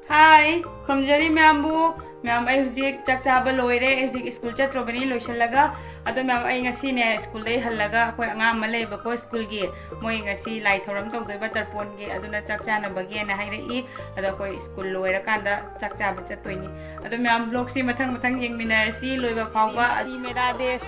Hi, Khomjari Mambu, Mam I Hujik Chakchaba Loire, Hujik School Chatrobani Loishalaga, Ado Mam I Ngasine School Day Halaga, Koyanga Malay Bako School Gate, Moingasi, Light Horam to the Butterpon Gate, Aduna Chakchana Bagana Hairi, Adako School Loira Kanda, Chakchaba Chatwini, Ado Mam Bloxy Matang Matang Yang Minarsi, Loiva Pawa, Adi Merades,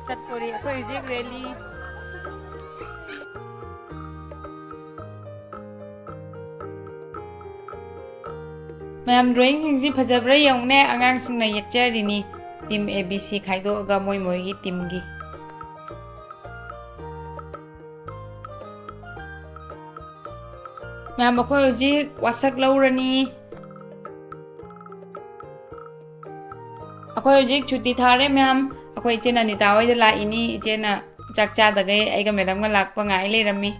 Chatori, Koyik Rally. Ma'am drawing singsi phajabra yongne angang singna yekcharini team ABC khaido ga moi moi gi team gi ma'am akhoi ji wasak laurani akhoi ji chuti thare ma'am akhoi chena ni tawai da la ini chena chakcha da gai ai ga madam ga lakpa ngai le rami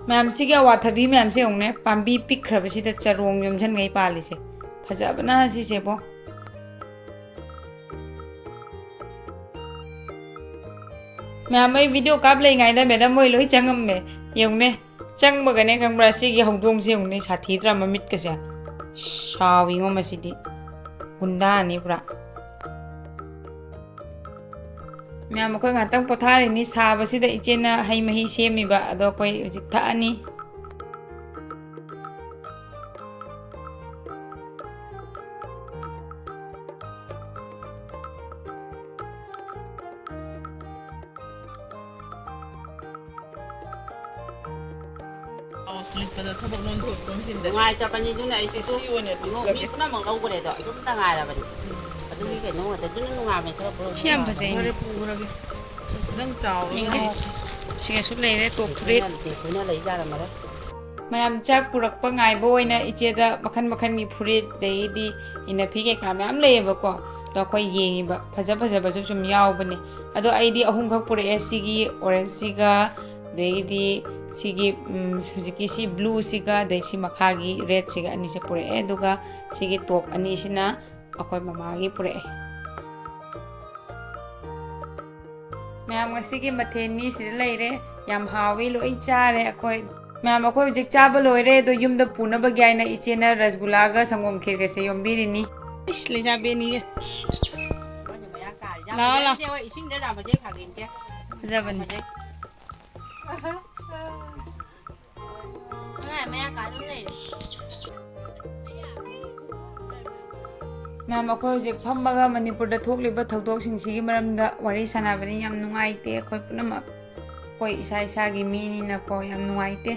ma'am से क्या वाथबी ma'am से होंगे पांबी pick खरब से चरोंग यमझन गई पाली से फजाबना हसी से बो मैम मैं वीडियो काब ले गई था मैडम वो लोही चंगम में योंगे चंग बगने कंबरा से की हौदोंग से होंगे साथी ड्रामा मिट कसे शाविंगो मसीदी गुंडा नहीं पूरा मैम अखोई ngатang पोथारेनी साबसिदा इचेना हई मही सेमीबा अदो कोई हुजिक थानी ngoài cho bạn nhìn này thì tôi nghĩ nó bằng đâu có để đợi chúng ta ngày là vậy tôi nghĩ cái nó là tôi nó ngoài mình thôi 시험 보세요. 그러게. 시계 술래에 또 그래. nó lấy ra là mà đấy mayam chak purak pa ngai boina icheda makhan makhan gi phurit deidi ina phige kram yam leba ko do khoi yengi ba phaja phaja ba sum yaw bani ado aidi ahum khak pure sigi orange siga deidi sigi sujiki si blue siga de si makhagi red siga ani se pure eduga sigi top ani sina akhoi mama gi pure ma'am ngasi matheni si leire yam hawi loi chare akhoi ma'am akhoi jik chaba loire do yum da puna ba gyai na ichena rasgulla ga sangom khir ge se yombirini isle jabe ni la la sinh ra mà chế khẳng định kia jaban ma'am अखोई जिक फम्मगा मणिपुर दा थोकलिबा थौदोक सिंगसिगी मरमदा वारी सनाबनी याम नुंगाइते अखोई पुनमक कोई इसा इसा गी मीनी न को याम नुंगाइते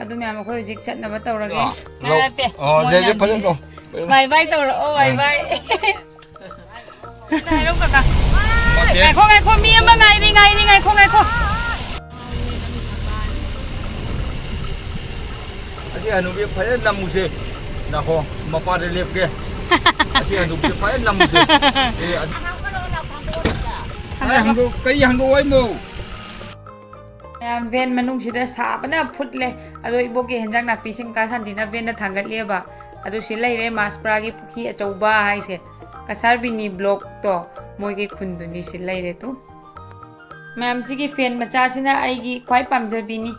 अदु मैम अखोई जिक चटनबा तौरगे नाते जे जे फजन को बाय बाय तौर ओ बाय बाय नाइ रो का गाइ खो मी अमा गाइ खो असी अनुबी फजन नमुसे नाखो मपा दे लेपके असी अनुबी फजन नमुसे ए हंगो कई हंगो वइ मो मैम वेन मनुंग सिदा साबना फुटले अदो इबोके हेंजांग नापी सिंग का संदिना वेन थांगतलेबा अदो सि लैरे मासप्रा गी पुखी अचौबा हाइसे कसारबिनी ब्लॉक तो मोइगे खुंदुनी सि लैरे तो मैम सिगी फैन मचा सिना आइगी क्वाइ पामजबिनी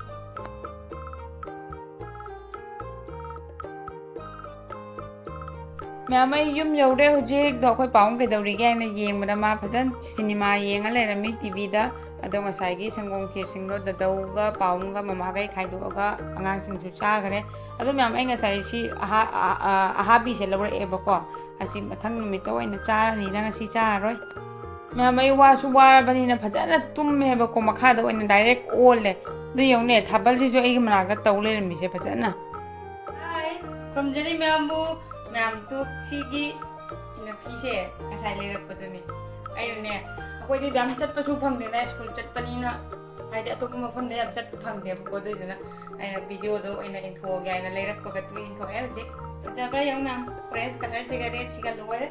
मैम आई युम यौरे हुजिक दो खोइ पाउंग के दौरिगे न येंगबदा मा फजन सिनेमा येंगा लेरमी टीवी दा अदो ngसाइगी संगोम खिर सिंगलो ददौगा पाउंगा ममाgai खाइदोगा अंगांग सिंगसु चागरे अदो मैम आई ngसाइ सि आहाबी से लौरे एबको असि मथंग नुमितो ओइना चारनी दा ngasi चारोय मैम आई वासु वारबनी न फजना तुमेबको मखादा ओइना डायरेक्ट ओले दु यौने थाबल सिसु आई मनागा तौले रमी से फजना हाय खमजरी मैमबू मैम तो सिगी इन पीसे ngसाइ लेरपदनी आइने अखोइदि दाम चटपसु फंगदेना स्कूल चटपनीना हाइदि अतोप मफमदे याम चटप फंगदेबको दुइदना आइना वीडियो दो आइना इन्थोगे आइना लेरपका तु इन्थोए हजि फजाब्रा यौना ऑरेंज कलर सिगा रेड सिगा लोरे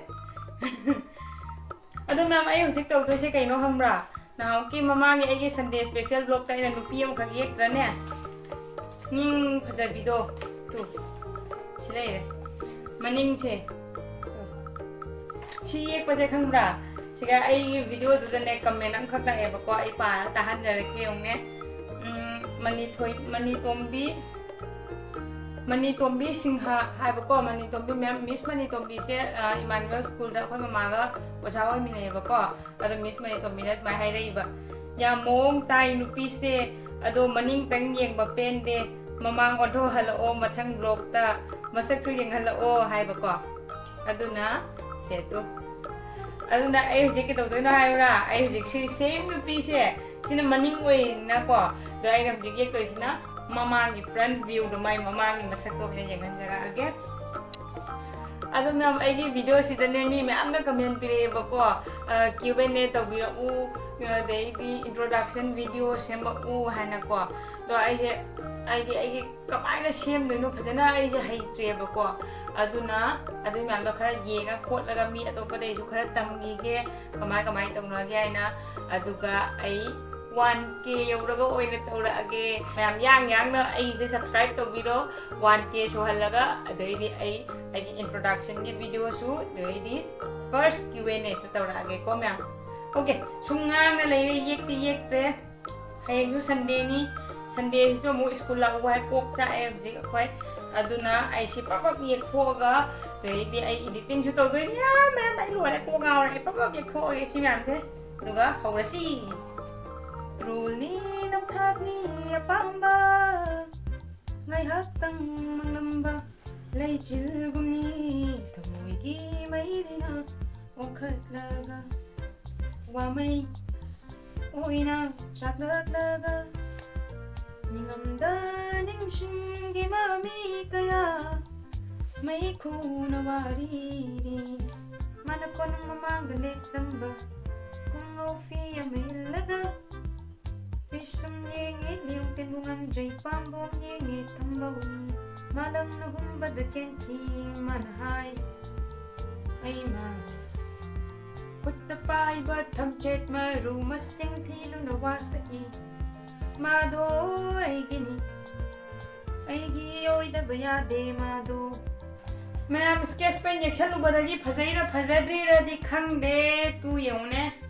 अदो मैम आई हजिक तौदोसे कैनो खंब्रा नाउ की ममांगे आइगे संडे स्पेशल ब्लॉग ता आइना नुपी अम खग येक्ट्राने निंग फजाबिदो तु सिलेरे मनिंग से सी एक बजे खंब्रा siga ai video du da ne comment am khak la e ba ko ai pa ta han jare ke ong ne mani tombi singha hai ba ko mani tombi miss mani tombi se Emmanuel school da khoi mama ga ocha hoi mi ne ba ko ado miss mani tombi na mai hai rei ba ya mong tai nupi se ado maning tang yeng ba pen de mamang odo hala o mathang blog ta masak chu yeng hala o hai ba ko aduna se tu aduna ai hujik ke to na hai ra ai hujik si same nupi se sina maning oi na ko do ai na hujik ye to sina mama gi front view do mai mama gi masak ko ne yeng jara age aduna ai gi video si da ne mi me am na comment pire ba ko Q&A to bi u de di introduction video semba u hana ko do ai di kamai na sem no phajana ai je hai tre ba ko aduna adu mi am da khara yenga khot laga mi atop dai su khara tamgi ge kamai tongna ge aina aduga ai 1k yauraga oina taurage mayam yang na ai se subscribe to biro 1k so halaga adai ai introduction ge video su dai first Q&A su taurage ko mayam okay sungang na lay yek tre hayeng su Sunday so mo school la ko pok sa ay ji ko aduna ai si papa yek foga dai ai editing su to dai ya ma'am ai lo ra ko ga ai papa yek ko ai si ma'am se duga hawra si Ruli ng thagni apamba ngay hatang manglamba lay chilgumni tamoy gi may dina o khatlaga wa may oy na saklatlaga ningamda ning shingi mami kaya may kuna wariri manako ng mamang galit lang ba kung ofiya may laga Pisum yengi liung tinbungan jay pambong yengi tambawin malang na humbad at kenki manahay ay ma Putapay ba't hamchet marumas yung tilo na wasaki Mado ay gini ay giyoy da bayade mado Ma'am sketch pen yakshan ubadagi phazayra phazadrira di khangde tu yung ne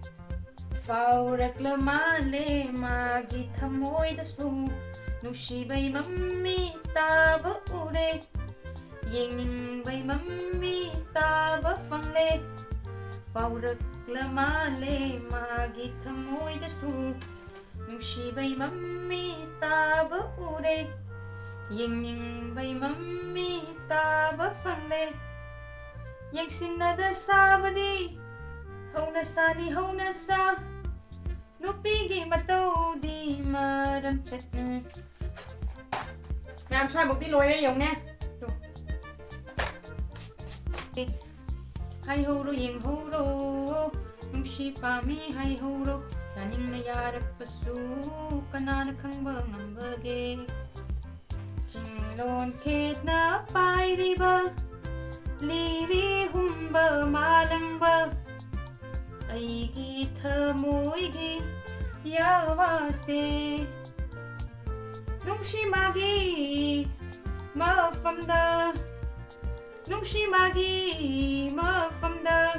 Faurakla male magi thamoy da su Nushibay mammi taba ure Yingning bay mammi taba fangle Faurakla male magi thamoy da su Nushibay mammi taba ure Yingning bay mammi taba fangle Yang sinada sabadi Hauna sa Nupigi matau di maram chat Nam xoay một tí lôi đây dùng nha Hay hô rô yên hô rô Nung shi pa mi hay hô rô Là nhưng na yarak pasu Kanana khang bơ ngam bơ ge Ching lon khet na pai di ba Li ri hum bơ malang bơ Ai gi thamoy gi yawase Nung shi magi mafamda Nung shi magi mafamda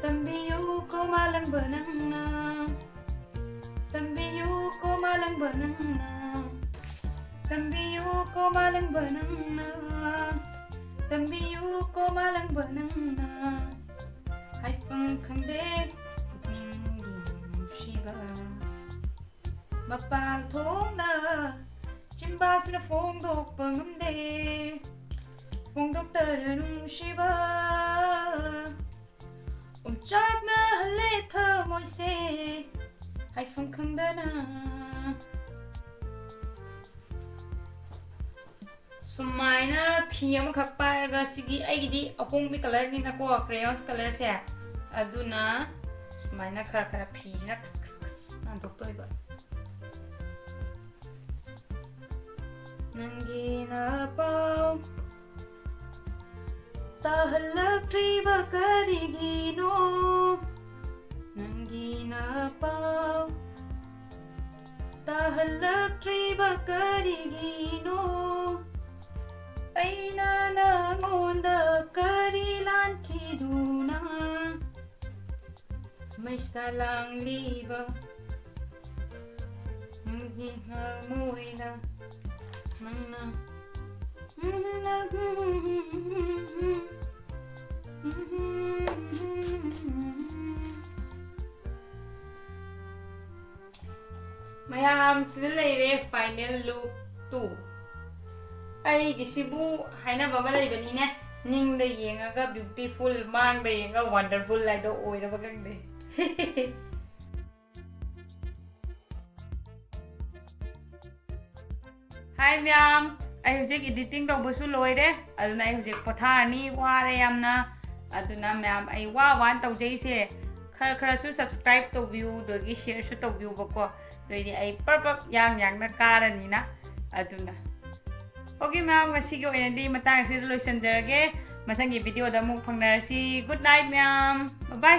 Tambiyu ko malang banang na Tambiyu ko malang banang na Tambiyu ko malang banang na Tambiyu ko malang banang na Hai phang khang de ning ning shiba Mapang thong na Chimba sina phong dok pangam de Phong dok ta nung shiba Chak na hale tha moy se Hai phang khang da na Sumaina phiyam khak pa ga sigi ai gi di apong bi color ni na ko crayons color se aduna sumaina khara phi na na dok toy ba nangi na pau tahalak tri ba karigi no nangi na pau tahalak tri ba karigi no Ay na nangonda karilan kiduna ꯃꯩꯁꯥ ꯂꯥꯡꯂꯤꯕ ꯃꯣꯏꯅ ꯅꯪꯅ ꯃꯌꯥꯝꯁꯤꯗ ꯂꯩꯔꯦ final ꯂꯨꯛ 2 ꯑꯩꯒꯤꯁꯤꯕꯨ ꯍꯥꯏꯅꯕ ꯑꯃ ꯂꯩꯕꯅꯤꯅꯦ ꯅꯤꯡꯗ ꯌꯦꯡꯉꯒ beautiful ꯃꯥꯡꯗ ꯌꯦꯡꯉꯒ ꯋꯥꯟꯗꯔꯐꯨꯜ ꯍꯥꯏꯗꯣ ꯑꯣꯏꯔꯕ ꯈꯪꯗꯦ ꯍꯥꯏ ꯃꯌꯥꯝ ꯑꯩ ꯍꯧꯖꯤꯛ ꯏꯗꯤꯇꯤꯡ ꯇꯧꯕꯁꯨ ꯂꯣꯏꯔꯦ ꯑꯗꯨꯅ ꯑꯩ ꯍꯧꯖꯤꯛ ꯄꯣꯊꯥꯔꯅꯤ ꯋꯥꯔꯦ ꯌꯥꯝꯅ ꯑꯗꯨꯅ ꯃꯌꯥꯝ ꯑꯩ ꯋꯥꯅ ꯇꯧꯖꯩꯁꯦ ꯈꯔꯁꯨ ꯁꯕꯁꯀ꯭ꯔꯥꯏꯕ ꯇꯧꯕꯤꯌꯨ ꯑꯗꯒꯤ ꯁꯤꯌꯔꯁꯨ ꯇꯧꯕꯤꯌꯨꯕꯀꯣ ꯑꯗꯩꯗꯤ ꯑꯩ ꯄꯔꯄꯞ ꯌꯥꯡꯅ ꯀꯥꯔꯅꯤꯅ ꯑꯗꯨꯅ ꯑꯣꯀꯦ ꯃꯌꯥꯝ ꯉꯁꯤꯒꯤ ꯑꯣꯏꯅꯗꯤ ꯃꯇꯥꯡ ꯑꯁꯤꯗ ꯂꯣꯏꯁꯤꯟꯖꯔꯒꯦ ꯃꯊꯪꯒꯤ ꯚꯤꯗꯤꯑꯣꯗ ꯑꯃꯨꯛ ꯐꯪꯅꯔꯁꯤ ꯒꯨꯗ ꯅꯥꯏꯠ ꯃꯌꯥꯝ ꯕꯥꯏ